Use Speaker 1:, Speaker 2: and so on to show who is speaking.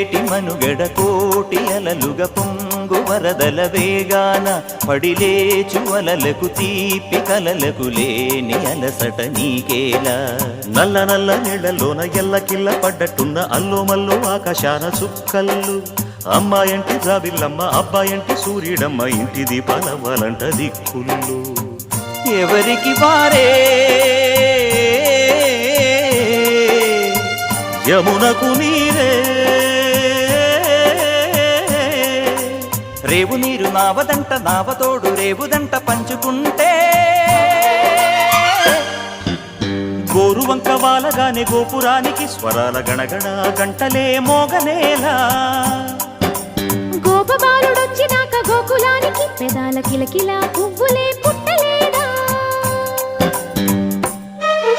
Speaker 1: ఏటి మనుగడ కోటి అలలుగ పొంగు వరదల వేగాన పడిలేచు అలలకు తీపి కలలకు లేని అలసట నీకేలా
Speaker 2: నల్ల నల్ల నీళ్లలోన ఎల్లకిల్ల పడ్డట్టున్న అల్లో మల్లో ఆకాశాన చుక్కల్లు అమ్మాయంటి జాబిల్లమ్మ అబ్బాయంటి సూర్యుడమ్మ ఇంటి దీపాలవ్వాలంట దిక్కుళ్ళు
Speaker 1: ఎవరికి వారే
Speaker 2: యమునకు నీరే
Speaker 1: రేవు నీరు నావదంట నావతోడు రేవుదంట పంచుకుంటే
Speaker 2: గోరువంక వాలగానే గోపురానికి స్వరాల గణగణ గంటలే మోగనేలా
Speaker 3: గోపబాలుడొచ్చినాక గోకులానికి పెదాల కిలకిల పువ్వులే పుట్టలే